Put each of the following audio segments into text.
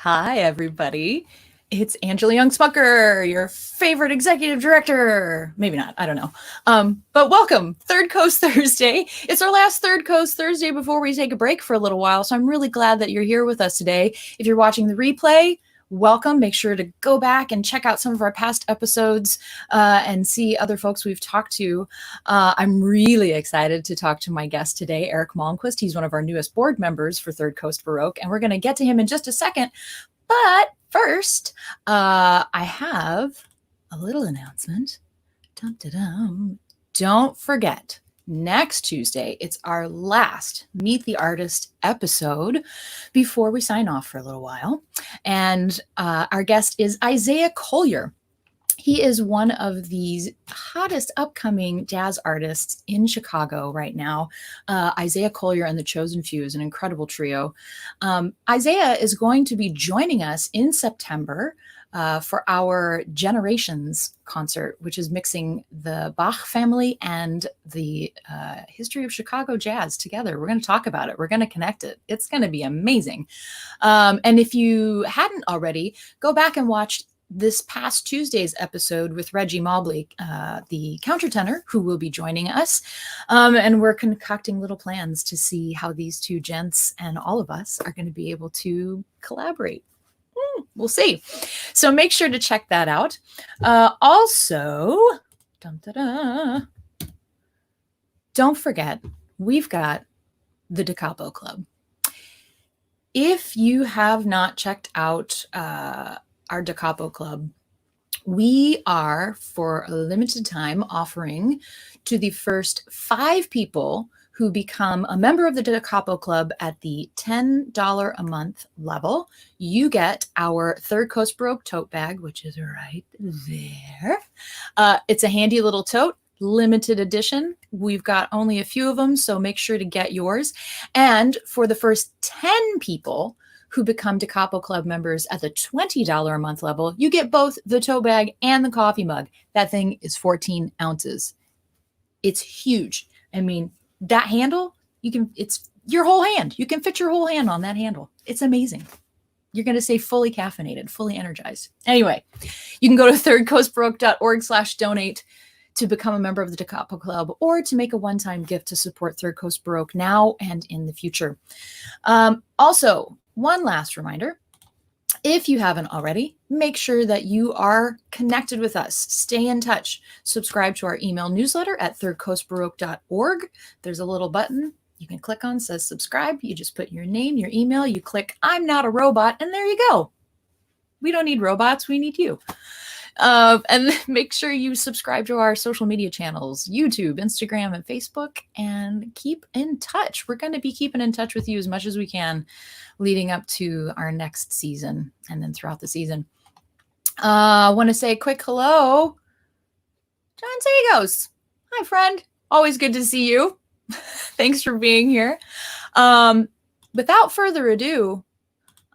Hi, everybody. It's Angela Young Smucker, your favorite executive director. Maybe not, I don't know. But welcome, Third Coast Thursday. It's our last Third Coast Thursday before we take a break for a little while, so I'm really glad that you're here with us today. If you're watching the replay, welcome. Make sure to go back and check out some of our past episodes and see other folks we've talked to. I'm really excited to talk to my guest today, Erik Malmquist. He's one of our newest board members for Third Coast Baroque, and we're going to get to him in just a second. But first, I have a little announcement. Dun, dun, dun. Don't forget, next Tuesday, it's our last Meet the Artist episode before we sign off for a little while. And our guest is Isaiah Collier. He is one of the hottest upcoming jazz artists in Chicago right now. Isaiah Collier and the Chosen Few is an incredible trio. Isaiah is going to be joining us in September for our Generations concert, which is mixing the Bach family and the history of Chicago jazz together. We're going to talk about it. We're going to connect it. It's going to be amazing. And if you hadn't already, go back and watch this past Tuesday's episode with Reggie Mobley, the countertenor, who will be joining us. And we're concocting little plans to see how these two gents and all of us are going to be able to collaborate. We'll see. So make sure to check that out. Also, don't forget, we've got the Capo Club. If you have not checked out our Capo Club, we are, for a limited time, offering to the first 5 people who become a member of the Capo Club at the $10 a month level, you get our Third Coast Baroque tote bag, which is right there. It's a handy little tote, limited edition. We've got only a few of them, so make sure to get yours. And for the first 10 people who become Capo Club members at the $20 a month level, you get both the tote bag and the coffee mug. That thing is 14 ounces. It's huge. I mean, that handle, it's your whole hand. You can fit your whole hand on that handle. It's amazing. You're going to stay fully caffeinated, fully energized. Anyway, you can go to thirdcoastbaroque.org/donate to become a member of the Capo Club or to make a one-time gift to support Third Coast Baroque now and in the future. Also, one last reminder, if you haven't already, make sure that you are connected with us. Stay in touch. Subscribe to our email newsletter at thirdcoastbaroque.org. There's a little button you can click on, says subscribe. You just put your name, your email, you click I'm not a robot, and there you go. We don't need robots, we need you. And make sure you subscribe to our social media channels, YouTube, Instagram, and Facebook, and keep in touch. We're going to be keeping in touch with you as much as we can leading up to our next season and then throughout the season. I want to say a quick hello. John Sagos. Hi, friend. Always good to see you. Thanks for being here. Without further ado,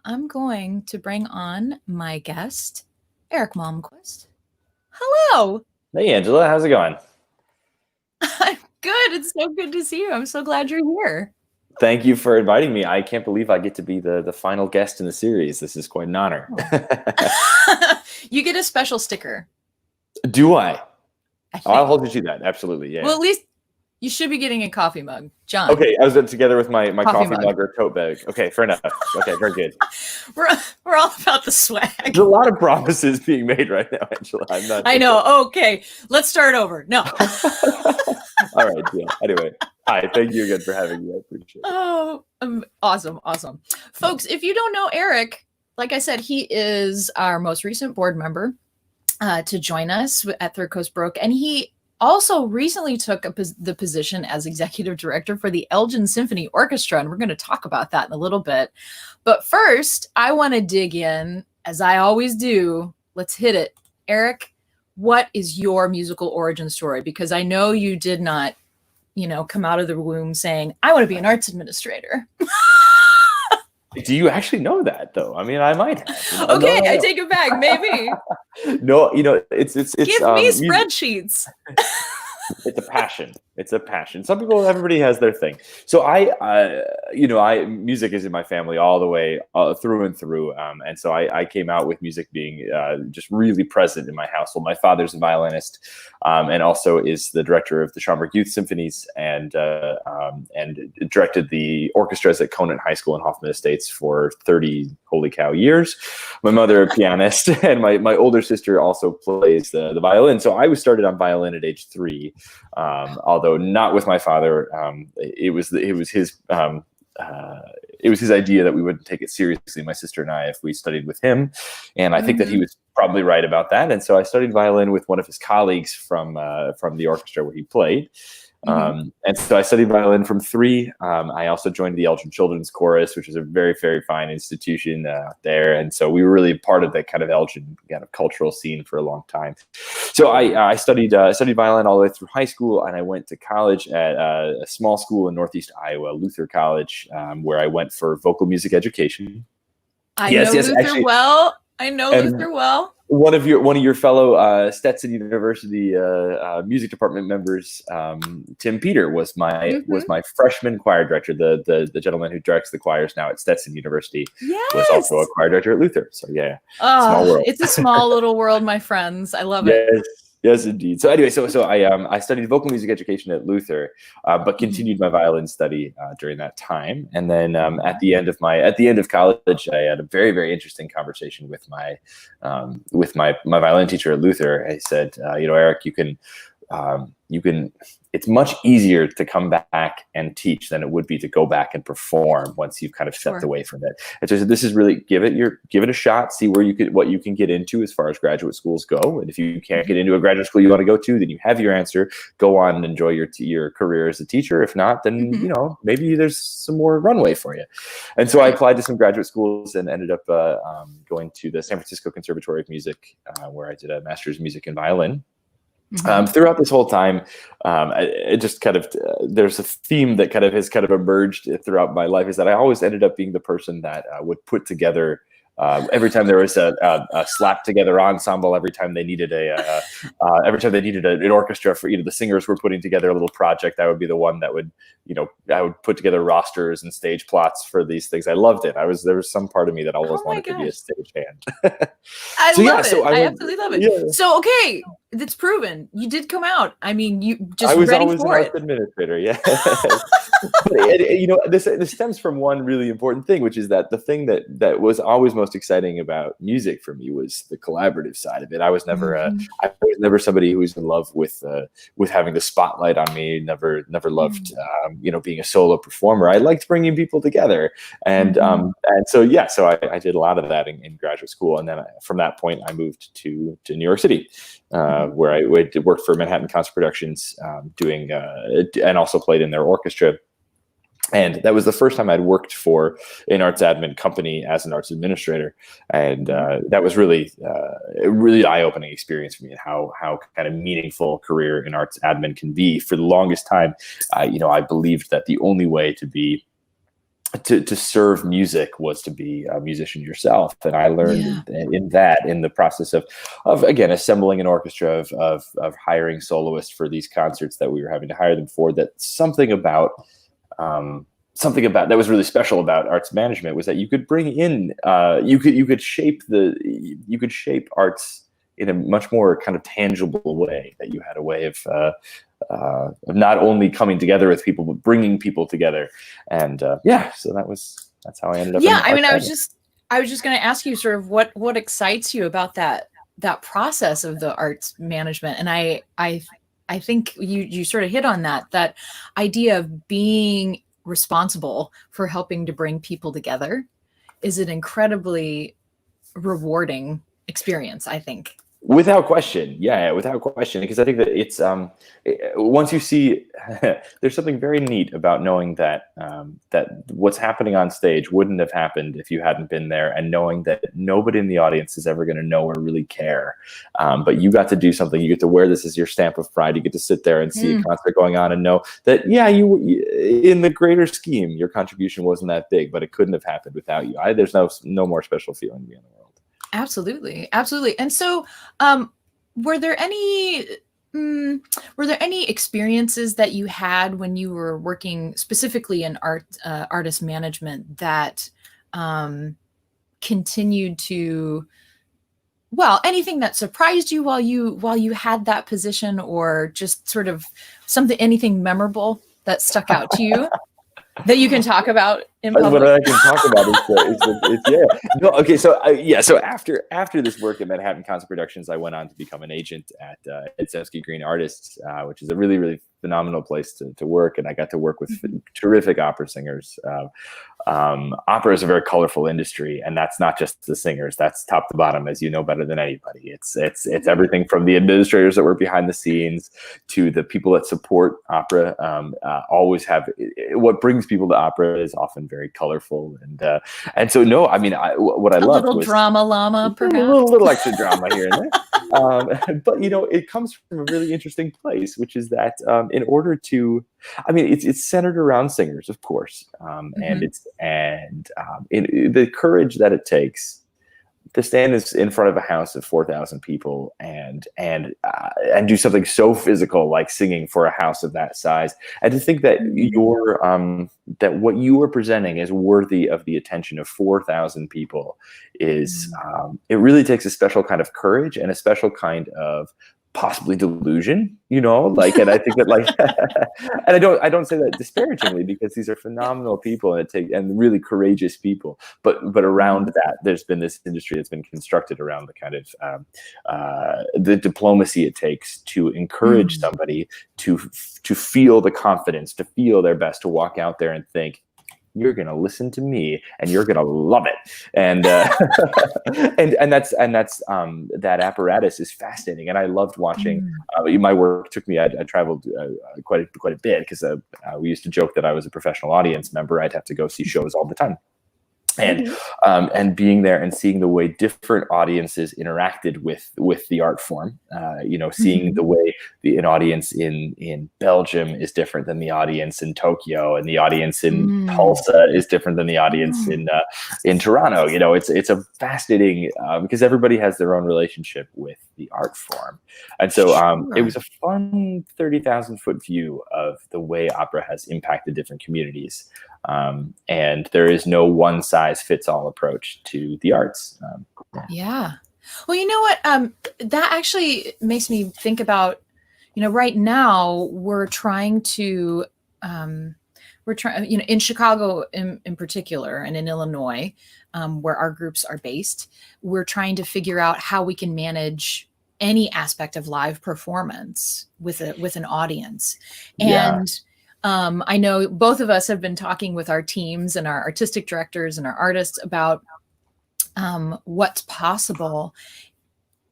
I'm going to bring on my guest, Erik Malmquist. Hello. Hey, Angela. How's it going? I'm good. It's so good to see you. I'm so glad you're here. Thank you for inviting me. I can't believe I get to be the final guest in the series. This is quite an honor. Oh. You get a special sticker. Do I? I'll hold you to that. Absolutely. Yeah. Well, at least you should be getting a coffee mug, John. Okay. I was together with my coffee mug or tote bag. Okay. Fair enough. Okay. Very good. We're all about the swag. There's a lot of promises being made right now, Angela. I'm not. I know. Okay. Let's start over. No. All right. Yeah. Anyway. Hi. Thank you again for having me. I appreciate it. Oh, awesome. Awesome. Folks, if you don't know Erik, like I said, he is our most recent board member to join us at Third Coast Baroque. And he also recently took the position as executive director for the Elgin Symphony Orchestra. And we're going to talk about that in a little bit. But first, I want to dig in, as I always do. Let's hit it. Erik, what is your musical origin story? Because I know you did not, come out of the womb saying, I want to be an arts administrator. Do you actually know that, though? I mean, I might have. Okay, no. I take it back. Maybe. No, it's give me spreadsheets. It's a passion. It's a passion. Everybody has their thing. So music is in my family all the way through and through. And so I came out with music being just really present in my household. My father's a violinist, and also is the director of the Schaumburg Youth Symphonies, and directed the orchestras at Conant High School in Hoffman Estates for 30, holy cow, years. My mother, a pianist, and my older sister also plays the violin. So I was started on violin at age 3. Although not with my father. It was his idea that we wouldn't take it seriously, my sister and I, if we studied with him. And I think that he was probably right about that. And so I studied violin with one of his colleagues from the orchestra where he played. And so I studied violin from 3. I also joined the Elgin Children's Chorus, which is a very, very fine institution there. And so we were really part of that kind of Elgin kind of cultural scene for a long time. So I studied violin all the way through high school, and I went to college at a small school in Northeast Iowa, Luther College, where I went for vocal music education. I know Luther well. One of your fellow Stetson University music department members, Tim Peter, was my freshman choir director. The gentleman who directs the choirs now at Stetson University was also a choir director at Luther. So yeah, small world. It's a small little world, my friends. I love it. Yes, indeed. So anyway, so I studied vocal music education at Luther, but continued my violin study during that time. And then at the end of college, I had a very, very interesting conversation with my violin teacher at Luther. I said, Erik, you can. It's much easier to come back and teach than it would be to go back and perform once you've kind of stepped away from it. And so this is really give it a shot, see what you can get into as far as graduate schools go. And if you can't get into a graduate school you want to go to, then you have your answer. Go on and enjoy your career as a teacher. If not, then maybe there's some more runway for you. And so I applied to some graduate schools and ended up going to the San Francisco Conservatory of Music, where I did a master's of music in violin. Throughout this whole time, it just kind of there's a theme that has emerged throughout my life, is that I always ended up being the person that would put together every time there was a slap together ensemble, every time they needed an orchestra for the singers were putting together a little project, I would be the one that would I would put together rosters and stage plots for these things. I loved it. There was some part of me that always wanted to be a stagehand. I love it. I absolutely love it. Yeah. So okay, it's proven. You did come out. I mean, you just ready for it. I was always an arts administrator. Yeah. This stems from one really important thing, which is that the thing that was always most exciting about music for me was the collaborative side of it. I was never somebody who was in love with having the spotlight on me. Never loved being a solo performer. I liked bringing people together, and so I did a lot of that in graduate school, and then from that point I moved to New York City, where I worked for Manhattan Concert Productions, doing and also played in their orchestra. And that was the first time I'd worked for an arts admin company as an arts administrator. And that was really a really eye-opening experience for me, and how kind of meaningful a career in arts admin can be. For the longest time, I believed that the only way to serve music was to be a musician yourself. And I learned in the process of again, assembling an orchestra, of hiring soloists for these concerts that we were having to hire them for, that something about that was really special about arts management was that you could bring in, you could shape arts in a much more kind of tangible way, that you had a way of not only coming together with people, but bringing people together. And so that's how I ended up. Yeah. I mean, I was just going to ask you sort of what excites you about that process of the arts management. And I think you sort of hit on that idea of being responsible for helping to bring people together is an incredibly rewarding experience, I think. Without question. Yeah, without question. Because I think that it's once you see, there's something very neat about knowing that that what's happening on stage wouldn't have happened if you hadn't been there, and knowing that nobody in the audience is ever going to know or really care. But you got to do something. You get to wear this as your stamp of pride. You get to sit there and see a concert going on and know that, you in the greater scheme, your contribution wasn't that big, but it couldn't have happened without you. There's no more special feeling to be in the world. Absolutely. Absolutely. And so, were there any Were there any experiences that you had when you were working specifically in artist management that continued to, well, anything that surprised you while you had that position, or just sort of anything memorable that stuck out to you that you can talk about in public? What I can talk about is yeah. No, okay. So so after this work at Manhattan Concert Productions, I went on to become an agent at Symphony Green Artists, which is a really, really phenomenal place to work, and I got to work with terrific opera singers. Opera is a very colorful industry, and that's not just the singers. That's top to bottom, as you know better than anybody. It's everything from the administrators that work behind the scenes to the people that support opera. Always have what brings people to opera is often very colorful, and so no, I mean, what I loved was drama llama, perhaps a little extra drama here and there. But it comes from a really interesting place, which is that in order to, I mean, it's centered around singers, of course, and the courage that it takes to stand in front of a house of 4,000 people and do something so physical like singing for a house of that size, and to think that that what you are presenting is worthy of the attention of 4,000 people is it really takes a special kind of courage and a special kind of possibly delusion, and I think that and I don't say that disparagingly, because these are phenomenal people and really courageous people, but around that there's been this industry that's been constructed around the kind of the diplomacy it takes to encourage somebody to feel the confidence, to feel their best, to walk out there and think, you're going to listen to me and you're going to love it. And, and that's that apparatus is fascinating. And I loved watching, my work took me, I traveled quite a bit, because we used to joke that I was a professional audience member. I'd have to go see shows all the time. And being there and seeing the way different audiences interacted with the art form, seeing the way an audience in Belgium is different than the audience in Tokyo, and the audience in Tulsa is different than the audience in Toronto. It's a fascinating, because everybody has their own relationship with the art form, and so it was a fun 30,000-foot view of the way opera has impacted different communities. And there is no one size fits all approach to the arts. Yeah. Well, you know what? That actually makes me think about, right now we're trying to, in Chicago in particular, and in Illinois, where our groups are based, we're trying to figure out how we can manage any aspect of live performance with an audience. And I know both of us have been talking with our teams and our artistic directors and our artists about what's possible.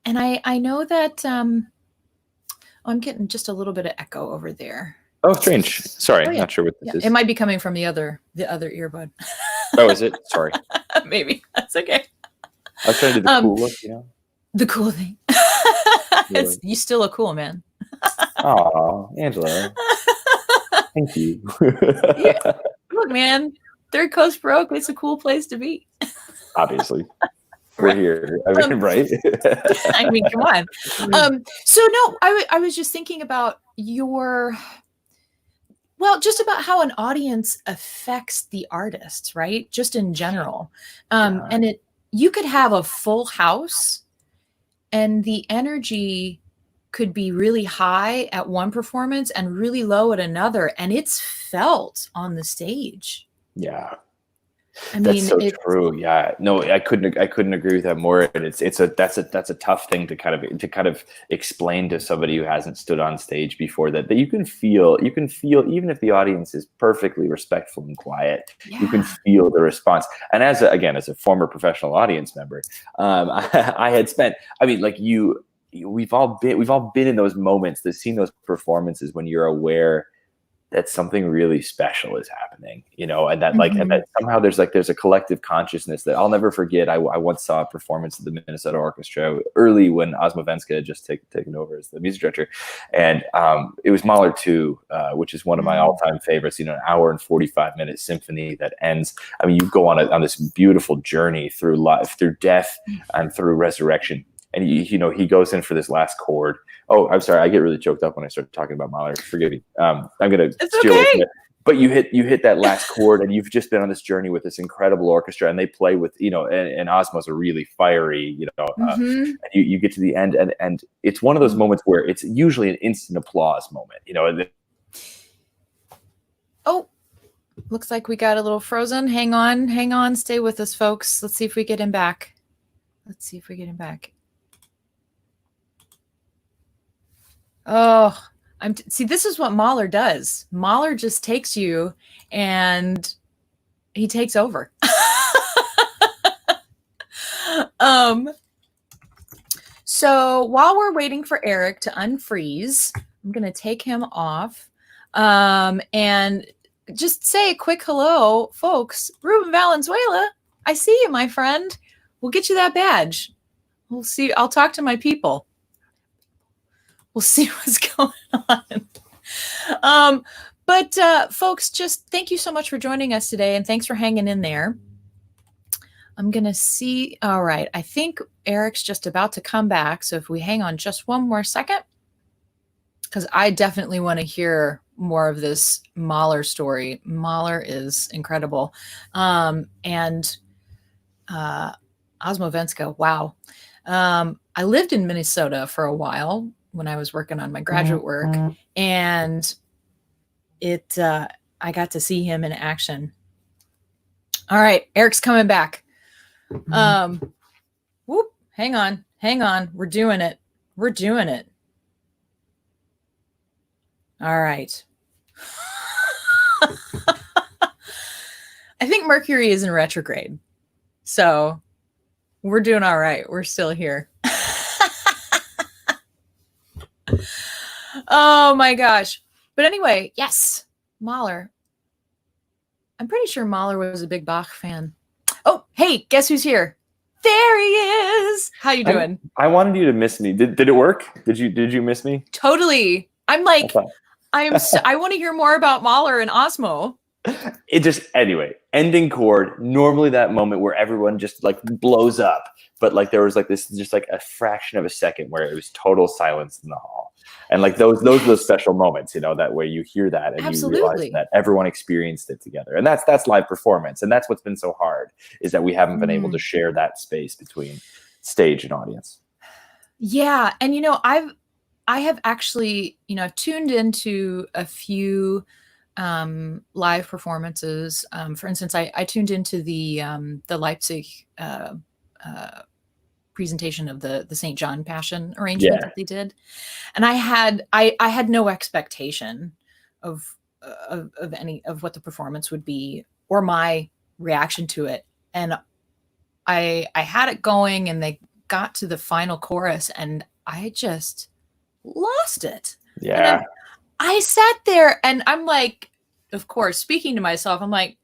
And I know that I'm getting just a little bit of echo over there. Oh, strange. Sorry, not sure what this is. It might be coming from the other earbud. Oh, is it? Sorry. Maybe. That's okay. I was trying to do the cool look, The cool thing. You still look cool, man. Oh, Angela. Thank you. Look, man, Third Coast Baroque, it's a cool place to be. Obviously. We're here. I mean, right? I mean, come on. So no, I was just thinking about just about how an audience affects the artist, right? Just in general. And you could have a full house and the energy could be really high at one performance and really low at another, and it's felt on the stage. Yeah. I mean, that's so true. Yeah, no, I couldn't agree with that more. And that's a tough thing to kind of explain to somebody who hasn't stood on stage before, that you can feel, even if the audience is perfectly respectful and quiet, you can feel the response. And as a former professional audience member, I had spent, we've all been in those moments, seen those performances when you're aware that something really special is happening, and that and that somehow there's a collective consciousness that I'll never forget. I once saw a performance of the Minnesota Orchestra early when Ozma Venska had just taken over as the music director, and it was Mahler 2, which is one of my all-time favorites. An hour and 45-minute symphony that ends. I mean, you go on this beautiful journey through life, through death, and through resurrection. And he goes in for this last chord Oh, I'm sorry. I get really choked up when I start talking about Mahler. Forgive me. I'm gonna It's steer away from okay. it. But you hit that last chord, and you've just been on this journey with this incredible orchestra, and they play with, and Osmo's a really fiery, Mm-hmm. and you get to the end, and it's one of those moments where it's usually an instant applause moment, Oh, looks like we got a little frozen. Hang on, stay with us, folks. Let's see if we get him back. Oh, see, this is what Mahler does. Mahler just takes you and he takes over. So while we're waiting for Erik to unfreeze, I'm going to take him off and just say a quick hello, folks. Ruben Valenzuela, I see you, my friend. We'll get you that badge. We'll see. I'll talk to my people. We'll see what's going on. But folks, just thank you so much for joining us today, and thanks for hanging in there. I'm going to see. All right. I think Erik's just about to come back. So if we hang on just one more second, because I definitely want to hear more of this Mahler story. Mahler is incredible. And Osmo Venska, wow. I lived in Minnesota for a while when I was working on my graduate work, and I got to see him in action. All right, Erik's coming back. Whoop, hang on. We're doing it. All right. I think Mercury is in retrograde, so we're doing all right. We're still here. Oh my gosh. But anyway, yes, Mahler. I'm pretty sure Mahler was a big Bach fan. Oh, hey, guess who's here? There he is. How you doing? I wanted you to miss me. Did it work? Did you miss me? Totally. I'm like, I want to hear more about Mahler and Osmo. It just, anyway, ending chord, normally that moment where everyone just like blows up, but like there was like this, just like a fraction of a second where it was total silence in the hall. And like those are those special moments, that way you hear that and you realize that everyone experienced it together. And that's live performance. And that's what's been so hard, is that we haven't been able to share that space between stage and audience. Yeah. And I have actually, I've tuned into a few live performances. For instance, I tuned into the Leipzig presentation of the St. John Passion arrangement that they did, and I had no expectation of any of what the performance would be or my reaction to it, and I had it going, and they got to the final chorus, and I just lost it. Yeah. I sat there and I'm like, of course, speaking to myself, I'm like,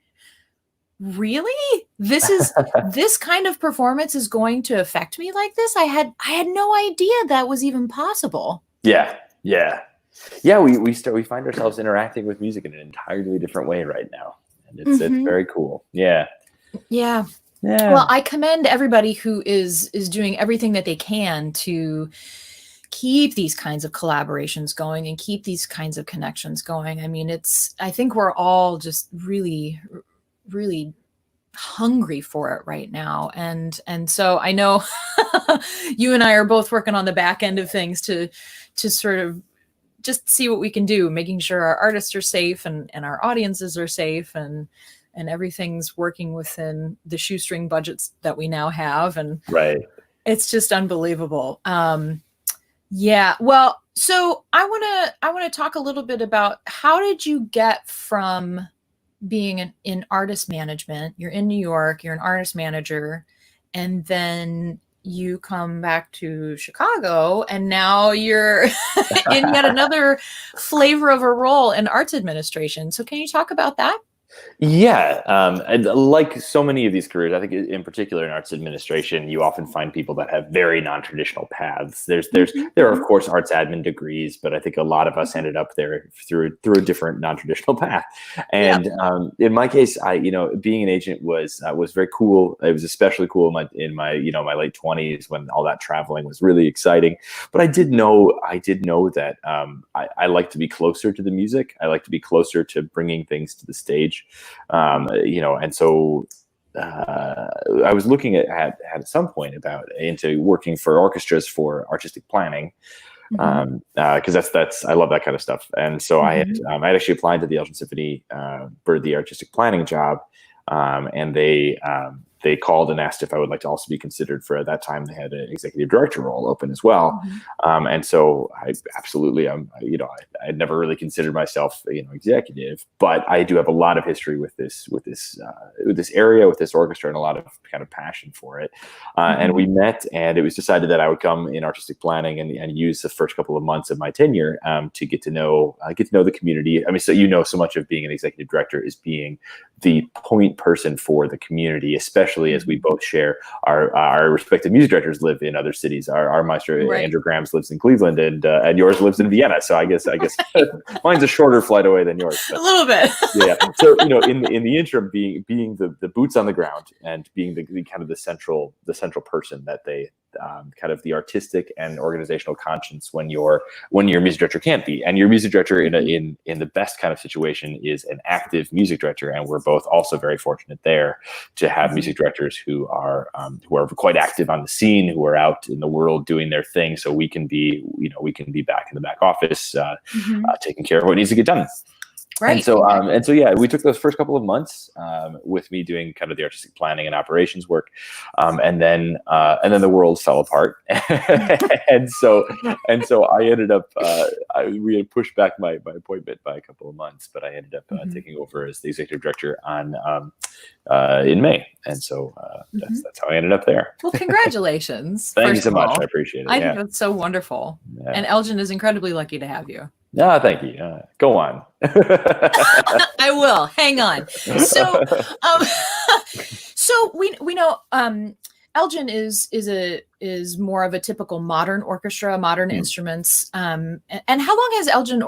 really? This kind of performance is going to affect me like this? I had no idea that was even possible. Yeah. We find ourselves interacting with music in an entirely different way right now. And it's very cool. Yeah. Well, I commend everybody who is doing everything that they can to keep these kinds of collaborations going and keep these kinds of connections going. I mean, I think we're all just really, really hungry for it right now. And so I know you and I are both working on the back end of things to sort of just see what we can do, making sure our artists are safe and our audiences are safe and everything's working within the shoestring budgets that we now have. And it's just unbelievable. Yeah. Well, so I want to talk a little bit about, how did you get from being in artist management? You're in New York, you're an artist manager, and then you come back to Chicago, and now you're in yet another flavor of a role in arts administration. So can you talk about that? Yeah, and like so many of these careers, I think in particular in arts administration, you often find people that have very non-traditional paths. There are of course arts admin degrees, but I think a lot of us ended up there through a different non-traditional path. And in my case, being an agent was very cool. It was especially cool in my my late 20s when all that traveling was really exciting. But I did know that I like to be closer to the music. I like to be closer to bringing things to the stage. And so I was looking at some point into working for orchestras for artistic planning, because that's I love that kind of stuff. And so I had actually applied to the Elgin Symphony for the artistic planning job, and they called and asked if I would like to also be considered for, at that time they had an executive director role open as well. And so I absolutely, I had never really considered myself, executive, but I do have a lot of history with this area, with this orchestra, and a lot of kind of passion for it. And we met, and it was decided that I would come in artistic planning and use the first couple of months of my tenure to get to know the community. I mean, so much of being an executive director is being the point person for the community, especially as we both share our respective music directors live in other cities. Our maestro Andrew Grams lives in Cleveland, and yours lives in Vienna. So I guess mine's a shorter flight away than yours. But, a little bit. Yeah. So in the interim, being the boots on the ground and being the kind of the central person that they kind of the artistic and organizational conscience when your music director can't be. And your music director in the best kind of situation is an active music director, and we're both also very fortunate there to have music directors who are quite active on the scene, who are out in the world doing their thing, so we can be back in the back office taking care of what needs to get done. Right. And so yeah, we took those first couple of months with me doing kind of the artistic planning and operations work, and then the world fell apart, and so I ended up we had pushed back my appointment by a couple of months, but I ended up taking over as the executive director in May, and so that's how I ended up there. Well, congratulations! Thank you so much. I appreciate it. I think that's so wonderful, and Elgin is incredibly lucky to have you. Ah, thank you. Go on. I will. Hang on. So, so we know Elgin is more of a typical modern orchestra, modern instruments. And how long has Elgin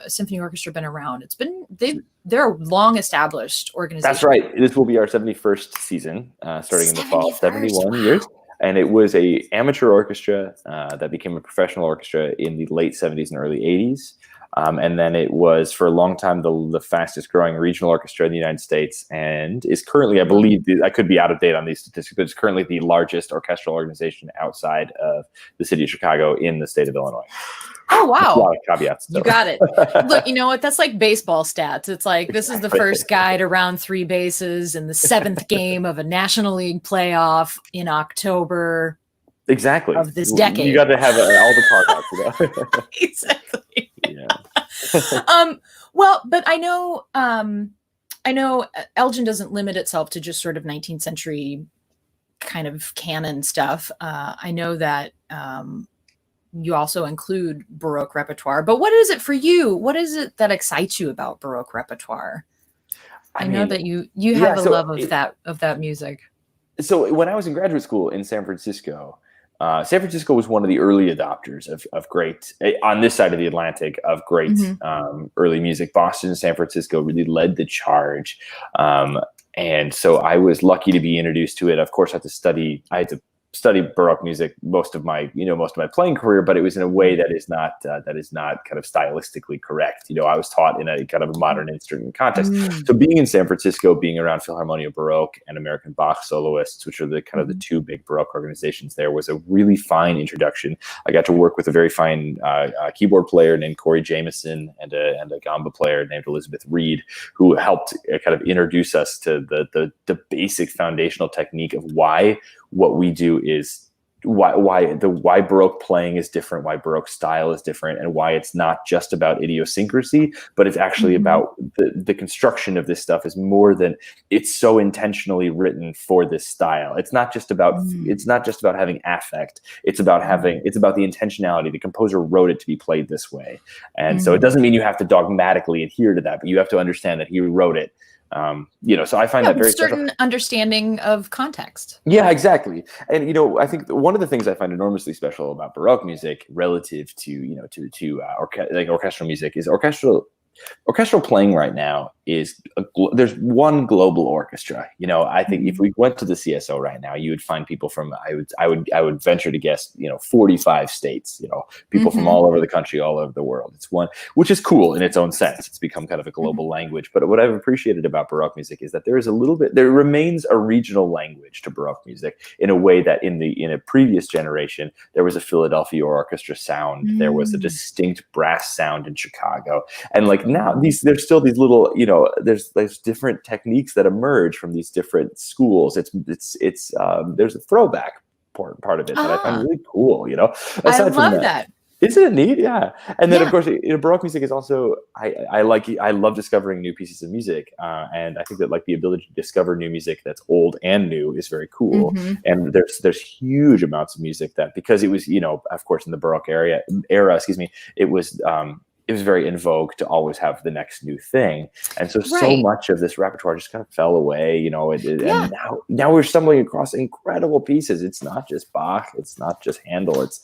Symphony Orchestra been around? They're a long established organization. That's right. This will be our 71st season, starting in the fall. 71 years. And it was a amateur orchestra that became a professional orchestra in the late 70s and early 80s. And then it was for a long time the fastest growing regional orchestra in the United States, and is currently, I believe, I could be out of date on these statistics, but it's currently the largest orchestral organization outside of the city of Chicago in the state of Illinois. Oh, wow. A lot of caveats. You got it. Look, you know what? That's like baseball stats. It's like, this is the first guy to round 3 bases in the 7th game of a National League playoff in October. Exactly. Of this decade. You got to have all the card outs. Exactly. Yeah. Well, but I know Elgin doesn't limit itself to just sort of 19th century kind of canon stuff. I know that you also include Baroque repertoire, but what is it for you? What is it that excites you about Baroque repertoire? I know that you have a love of that music. So when I was in graduate school in San Francisco was one of the early adopters of great, on this side of the Atlantic, of great early music. Boston and San Francisco really led the charge. And so I was lucky to be introduced to it. Of course, I had to study Baroque music most of my playing career, but it was in a way that is not kind of stylistically correct. I was taught in a kind of a modern instrument context. So being in San Francisco, being around Philharmonia Baroque and American Bach soloists, which are the kind of the 2 big Baroque organizations there, was a really fine introduction. I got to work with a very fine keyboard player named Corey Jameson and a gamba player named Elizabeth Reed, who helped kind of introduce us to the basic foundational technique of why what we do is why Baroque playing is different, why Baroque style is different, and why it's not just about idiosyncrasy, but it's actually about the construction of this stuff is more than, it's so intentionally written for this style. It's not just about having affect. It's about the intentionality. The composer wrote it to be played this way, and so it doesn't mean you have to dogmatically adhere to that, but you have to understand that he wrote it So I find that very certain understanding of context. Yeah, exactly. And I think one of the things I find enormously special about Baroque music relative to orchestral music is orchestral playing right now is there's one global orchestra. I think if we went to the CSO right now, you would find people from I would venture to guess 45 states. People from all over the country, all over the world. It's one, which is cool in its own sense. It's become kind of a global language. But what I've appreciated about Baroque music is that there remains a regional language to Baroque music in a way that in a previous generation there was a Philadelphia orchestra sound, there was a distinct brass sound in Chicago, and like now there's still these little there's different techniques that emerge from these different schools. There's a throwback part of it that I find really cool. I love that. Isn't it neat? Yeah. And then of course, Baroque music is also I love discovering new pieces of music, and I think that like the ability to discover new music that's old and new is very cool. And there's huge amounts of music that, because it was of course in the Baroque era, it was very in vogue to always have the next new thing. And so much of this repertoire just kind of fell away, and now we're stumbling across incredible pieces. It's not just Bach, it's not just Handel, it's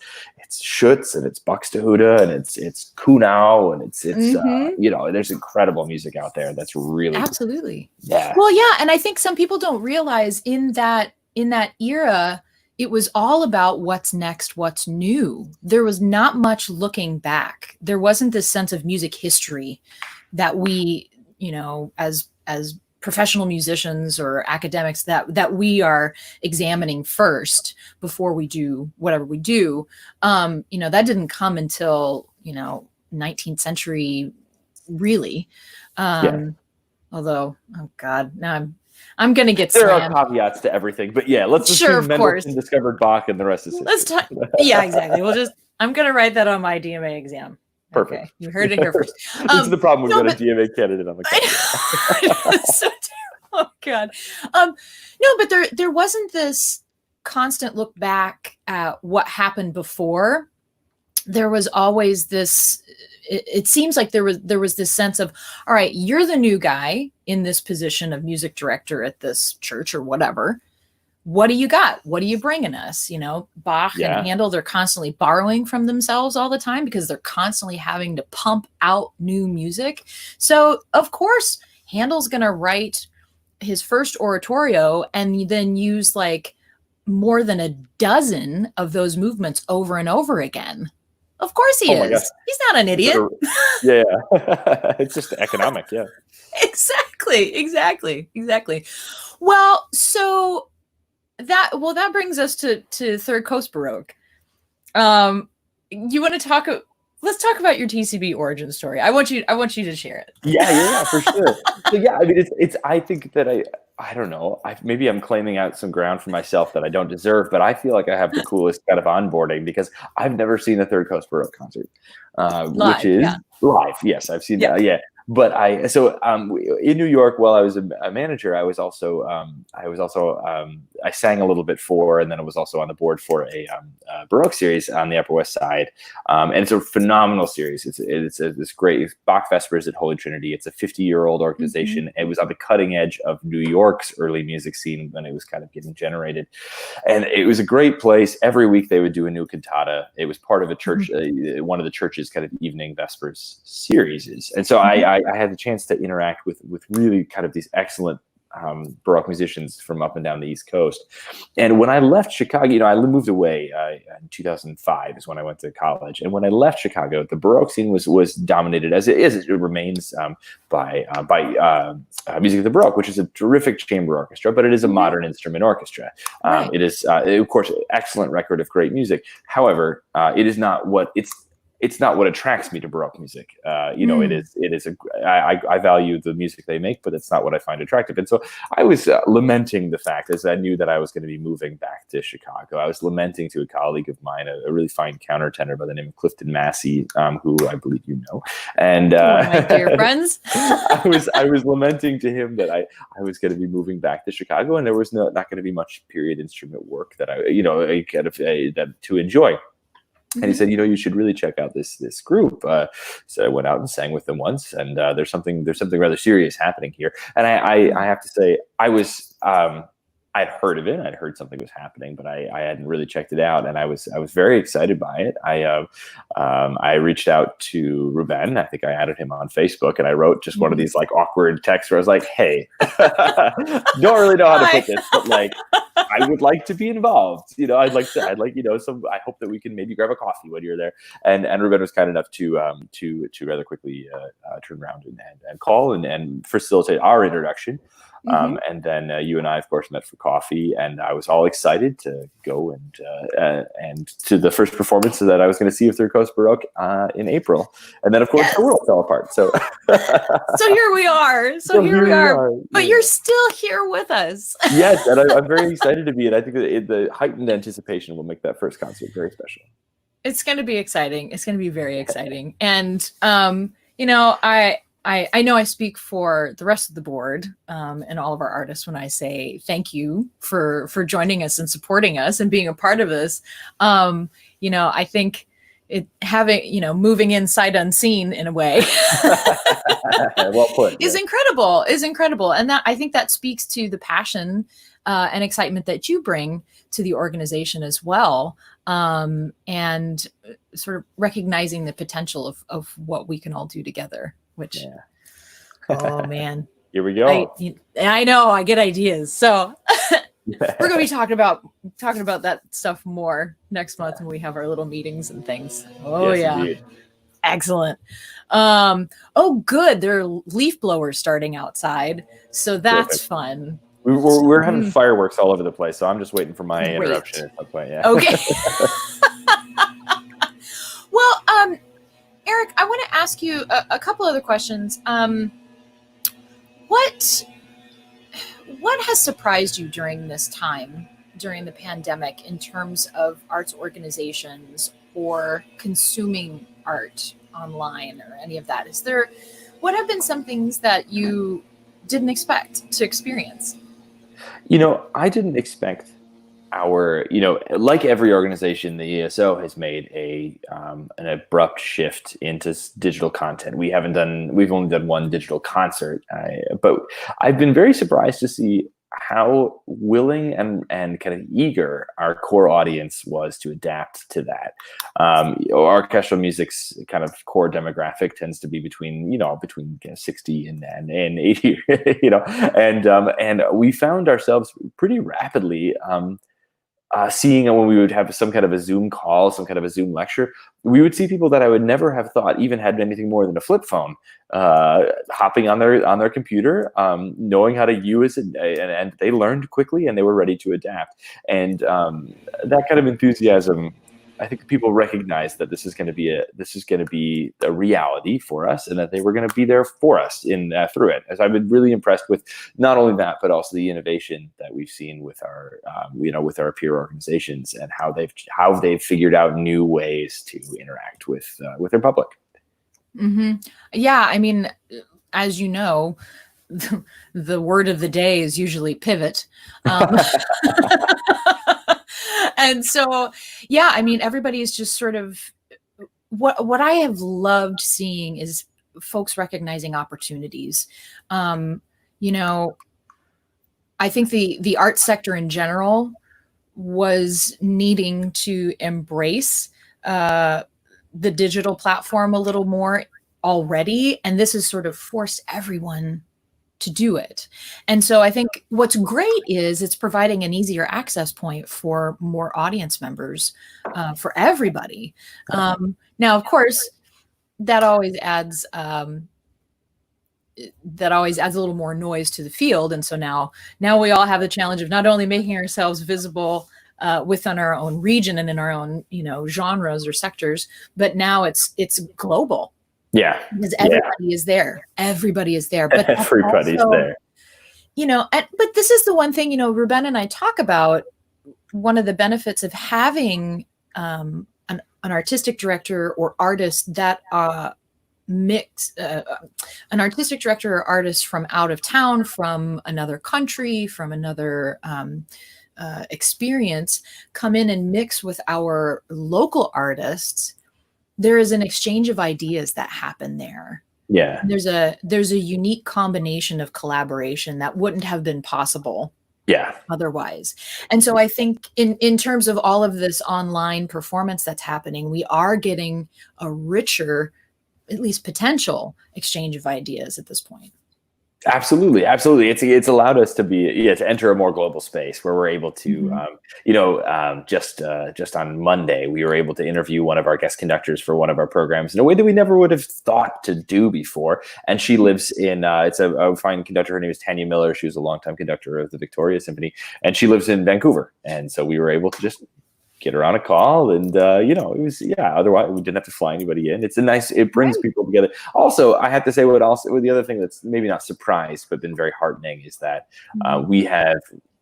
Schütz, and it's Buxtehude, and it's Kuhnau, and it's there's incredible music out there that's really absolutely cool. Yeah. Well, yeah, and I think some people don't realize in that era, it was all about what's next, what's new. There was not much looking back. There wasn't this sense of music history that we, as professional musicians or academics that we are examining first before we do whatever we do. That didn't come until, 19th century, really. Although, oh God, now I'm going to get slammed. There are caveats to everything, but yeah, let's assume Mendelssohn discovered Bach and the rest is history. Yeah, exactly. I'm going to write that on my DMA exam. Perfect. Okay, you heard it here first. This is the problem. We've got a DMA candidate on the It's so terrible. Oh God. No, but there wasn't this constant look back at what happened before. There was always this. It seems like there was this sense of, all right, you're the new guy in this position of music director at this church or whatever. What do you got? What are you bringing us? Bach and Handel, they're constantly borrowing from themselves all the time because they're constantly having to pump out new music. So of course, Handel's going to write his first oratorio and then use like more than a dozen of those movements over and over again. Of course he is. He's not an idiot. Yeah. It's just economic. Yeah. Exactly. Well, so that brings us to Third Coast Baroque. You want to talk? Let's talk about your TCB origin story. I want you to share it. Yeah, for sure. So yeah, I mean, I think that I don't know. Maybe I'm claiming out some ground for myself that I don't deserve, but I feel like I have the coolest kind of onboarding because I've never seen a Third Coast Baroque concert, which is live. Yes, I've seen that. Yeah. But in New York, while I was a manager, I sang a little bit for, and then I was also on the board for a Baroque series on the Upper West Side, and it's a phenomenal series. It's this great Bach Vespers at Holy Trinity. It's a 50-year-old organization. It was on the cutting edge of New York's early music scene when it was kind of getting generated, and it was a great place. Every week they would do a new cantata. It was part of a church, one of the church's kind of evening Vespers series, and so I had the chance to interact with really kind of these excellent Baroque musicians from up and down the East Coast. And when I left Chicago, I moved away in 2005 is when I went to college. And when I left Chicago, the Baroque scene was dominated, as it is. It remains by Music of the Baroque, which is a terrific chamber orchestra, but it is a modern instrument orchestra. It is, of course, an excellent record of great music. However, it is not what it's not what attracts me to Baroque music. I value the music they make, but it's not what I find attractive. And so I was lamenting the fact, as I knew that I was going to be moving back to Chicago, I was lamenting to a colleague of mine, a really fine countertenor by the name of Clifton Massey, who I believe you know. And my dear friends. I was lamenting to him that I was going to be moving back to Chicago, and there was not going to be much period instrument work that to enjoy. And he said, you should really check out this group. So I went out and sang with them once, and there's something rather serious happening here. And I have to say, I'd heard of it. I'd heard something was happening, but I hadn't really checked it out, and I was very excited by it. I reached out to Ruben. I think I added him on Facebook, and I wrote just one of these like awkward texts where I was like, "Hey, don't really know how to put this, but like, I would like to be involved. I'd like some. I hope that we can maybe grab a coffee when you're there." And Ruben was kind enough to rather quickly turn around and call and facilitate our introduction. And then you and I, of course, met for coffee, and I was all excited to go and to the first performance that I was going to see of Third Coast Baroque in April. And then, of course, the world fell apart. So, so here we are. So here we are. But you're still here with us. Yes, and I'm very excited to be. And I think that the heightened anticipation will make that first concert very special. It's going to be exciting. It's going to be very exciting. And I know I speak for the rest of the board and all of our artists when I say thank you for joining us and supporting us and being a part of this. I think moving in sight unseen in a way well put, is incredible. And that, I think that speaks to the passion and excitement that you bring to the organization as well. And sort of recognizing the potential of what we can all do together. Which, oh man, here we go. I know I get ideas. So we're going to be talking about that stuff more next month when we have our little meetings and things. Oh, yes, yeah. Indeed. Excellent. Oh, good. There are leaf blowers starting outside. So that's fun. We're having fireworks all over the place. So I'm just waiting for my interruption at some point. Yeah. Okay. Well, Erik, I want to ask you a couple other questions. What has surprised you during this time, during the pandemic, in terms of arts organizations or consuming art online or any of that? What have been some things that you didn't expect to experience? I didn't expect like every organization, the ESO has made an abrupt shift into digital content. We've only done one digital concert, but I've been very surprised to see how willing and kind of eager our core audience was to adapt to that. Orchestral music's kind of core demographic tends to be between 60 and 80, and we found ourselves pretty rapidly seeing when we would have some kind of a Zoom call, some kind of a Zoom lecture, we would see people that I would never have thought even had anything more than a flip phone, hopping on their computer, knowing how to use it, and they learned quickly and they were ready to adapt. And that kind of enthusiasm, I think people recognize that this is going to be a reality for us, and that they were going to be there for us through it. As I've been really impressed with not only that, but also the innovation that we've seen with our peer organizations and how they've figured out new ways to interact with their public. Mm-hmm. Yeah, I mean, as you know, the word of the day is usually pivot. And so, yeah, I mean, everybody is just sort of what I have loved seeing is folks recognizing opportunities. I think the arts sector in general was needing to embrace the digital platform a little more already. And this has sort of forced everyone to do it. And so I think what's great is it's providing an easier access point for more audience members, for everybody. Now, of course, that always adds a little more noise to the field. And so now we all have the challenge of not only making ourselves visible within our own region and in our own, genres or sectors, but now it's global. Yeah. Because everybody is there. Everybody is there. But everybody's also, there. But this is the one thing, Ruben and I talk about. One of the benefits of having an artistic director or artist that mix an artistic director or artist from out of town, from another country, from another experience come in and mix with our local artists, there is an exchange of ideas that happen there. Yeah. There's a unique combination of collaboration that wouldn't have been possible otherwise. And so I think in terms of all of this online performance that's happening, we are getting a richer, at least potential, exchange of ideas at this point. Absolutely. It's allowed us to to enter a more global space where we're able to, just on Monday, we were able to interview one of our guest conductors for one of our programs in a way that we never would have thought to do before. And she lives in, it's a fine conductor. Her name is Tanya Miller. She was a longtime conductor of the Victoria Symphony, and she lives in Vancouver. And so we were able to just get her on a call, and it was otherwise we didn't have to fly anybody in. It brings people together. Also, I have to say, the other thing that's maybe not surprised but been very heartening is that we have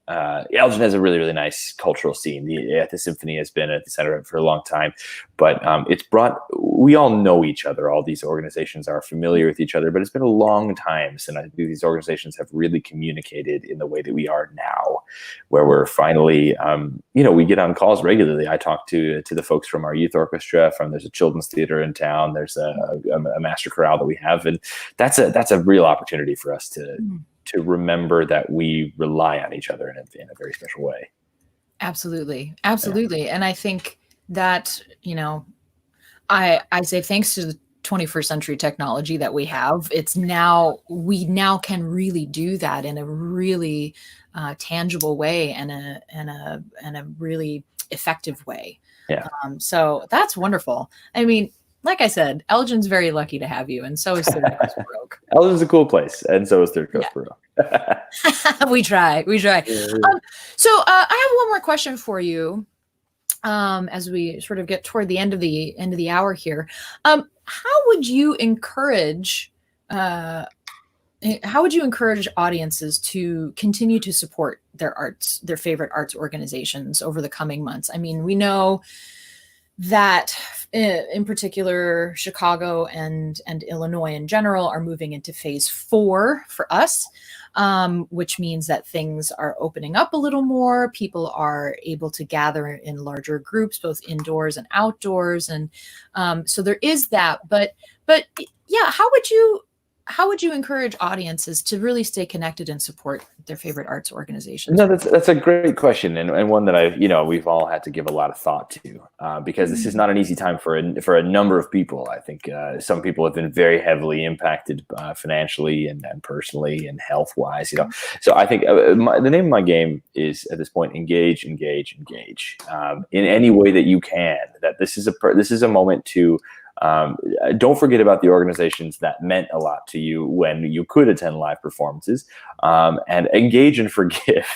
Elgin has a really, really nice cultural scene. The Symphony has been at the center of it for a long time, but we all know each other. All these organizations are familiar with each other, but it's been a long time since these organizations have really communicated in the way that we are now, where we're finally, we get on calls regularly. I talk to the folks from our youth orchestra, there's a children's theater in town, there's a master chorale that we have, and that's a real opportunity for us to remember that we rely on each other in a very special way. Absolutely. Yeah. And I think that, I say thanks to the 21st century technology that we have, we now can really do that in a really tangible way and a really effective way. Yeah. So that's wonderful. I mean, like I said, Elgin's very lucky to have you, and so is Third Coast Baroque. Elgin's a cool place, and so is Third Coast Baroque. We try. Yeah. So I have one more question for you, as we sort of get toward the end of the hour here. How would you encourage audiences to continue to support their favorite arts organizations over the coming months? I mean, we know that in particular, Chicago and Illinois in general are moving into phase 4 for us, which means that things are opening up a little more. People are able to gather in larger groups, both indoors and outdoors. And so there is that. But yeah, how would you encourage audiences to really stay connected and support their favorite arts organizations? No, that's a great question, and one that we've all had to give a lot of thought to, because this is not an easy time for a number of people. I think some people have been very heavily impacted financially and personally and health wise. So I think the name of my game is at this point: engage in any way that you can. That this is a moment to. Don't forget about the organizations that meant a lot to you when you could attend live performances, and engage and forgive.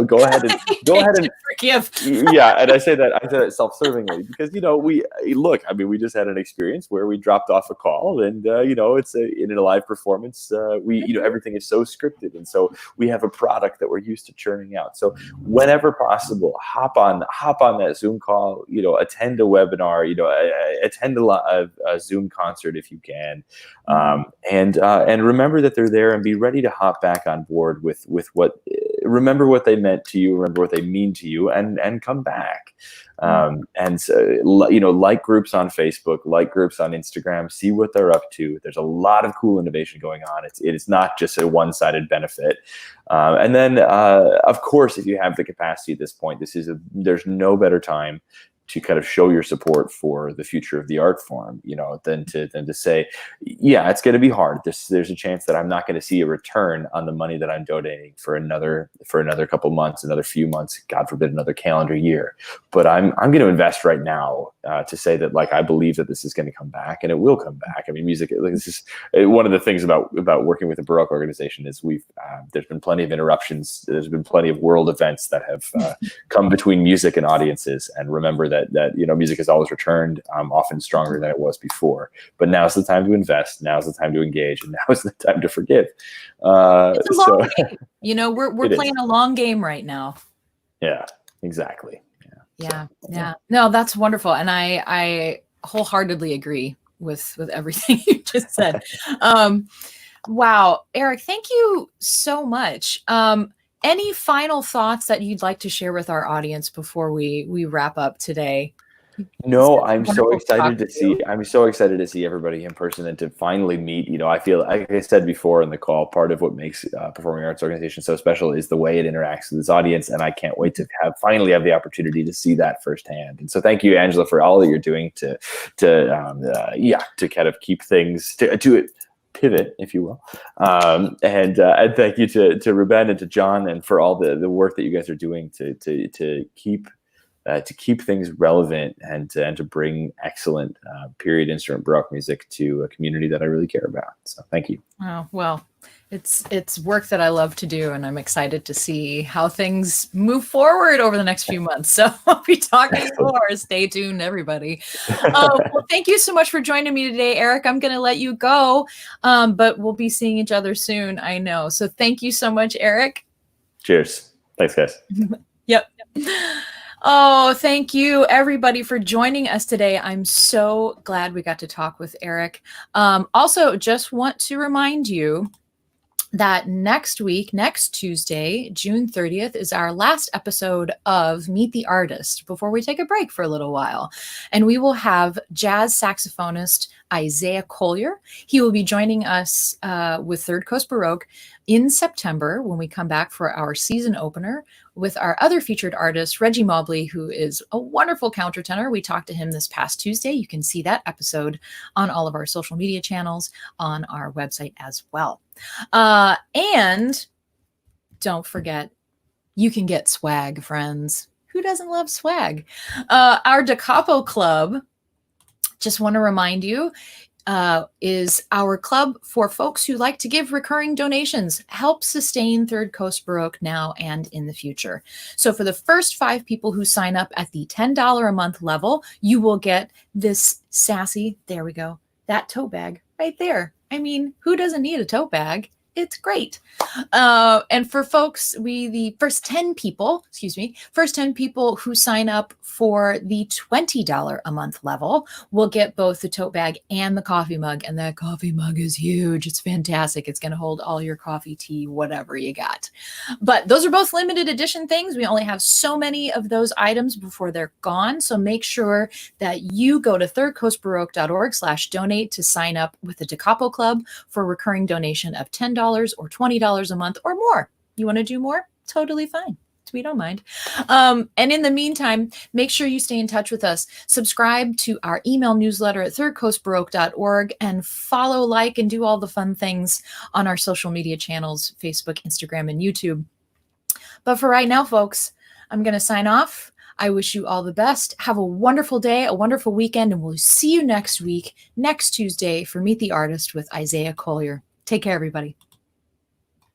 Go ahead and forgive. Yeah, and I say that self-servingly because we just had an experience where we dropped off a call, and it's in a live performance. Everything is so scripted, and so we have a product that we're used to churning out. So whenever possible, hop on that Zoom call. Attend a webinar. Attend a Zoom concert if you can, and remember that they're there, and be ready to hop back on board with remember what they meant to you, remember what they mean to you, and come back. And so, like groups on Facebook, like groups on Instagram, see what they're up to. There's a lot of cool innovation going on. It is not just a one-sided benefit. And then, of course, if you have the capacity at this point, there's no better time to kind of show your support for the future of the art form, than to say, yeah, it's going to be hard. There's a chance that I'm not going to see a return on the money that I'm donating for another couple months, another few months, God forbid, another calendar year. But I'm going to invest right now to say that, I believe that this is going to come back, and it will come back. I mean, music. This is one of the things about working with a Baroque organization is there's been plenty of interruptions. There's been plenty of world events that have come between music and audiences, and remember that music has always returned, often stronger than it was before. But now's the time to invest. Now's the time to engage, and now is the time to forgive. It's a long game. We're playing a long game right now. Yeah, exactly. Yeah. No, that's wonderful, and I wholeheartedly agree with everything you just said. Wow, Erik, thank you so much. any final thoughts that you'd like to share with our audience before we wrap up today? No, I'm so excited to see. I'm so excited to see everybody in person and to finally meet. I feel, like I said before in the call, part of what makes performing arts organization so special is the way it interacts with its audience, and I can't wait to finally have the opportunity to see that firsthand. And so, thank you, Angela, for all that you're doing to kind of keep things to pivot, if you will. And thank you to Ruben and to John, and for all the work that you guys are doing to keep things relevant and to bring excellent period instrument Baroque music to a community that I really care about. So thank you. Oh, well, it's work that I love to do, and I'm excited to see how things move forward over the next few months. So I'll be talking more. Stay tuned, everybody. Well, thank you so much for joining me today, Erik. I'm going to let you go, but we'll be seeing each other soon, I know. So thank you so much, Erik. Cheers. Thanks, guys. Yep. Oh, thank you, everybody, for joining us today. I'm so glad we got to talk with Erik. Also, just want to remind you that next week, next Tuesday, June 30th, is our last episode of Meet the Artist before we take a break for a little while. And we will have jazz saxophonist Isaiah Collier. He will be joining us with Third Coast Baroque in September when we come back for our season opener with our other featured artist, Reggie Mobley, who is a wonderful countertenor. We talked to him this past Tuesday. You can see that episode on all of our social media channels, on our website as well. And don't forget, you can get swag, friends. Who doesn't love swag? Our Da Capo Club, just want to remind you, is our club for folks who like to give recurring donations, help sustain Third Coast Baroque now and in the future. So for the first 5 people who sign up at the $10 a month level, you will get this sassy, there we go, that tote bag right there. I mean, who doesn't need a tote bag? It's great. And for folks, the first 10 people who sign up for the $20 a month level will get both the tote bag and the coffee mug. And that coffee mug is huge. It's fantastic. It's going to hold all your coffee, tea, whatever you got. But those are both limited edition things. We only have so many of those items before they're gone. So make sure that you go to thirdcoastbaroque.org/donate to sign up with the Da Capo Club for a recurring donation of $10 or $20 a month or more. You want to do more? Totally fine. We don't mind. And in the meantime, make sure you stay in touch with us. Subscribe to our email newsletter at thirdcoastbaroque.org and follow, like, and do all the fun things on our social media channels, Facebook, Instagram, and YouTube. But for right now, folks, I'm going to sign off. I wish you all the best. Have a wonderful day, a wonderful weekend, and we'll see you next week, next Tuesday, for Meet the Artist with Isaiah Collier. Take care, everybody.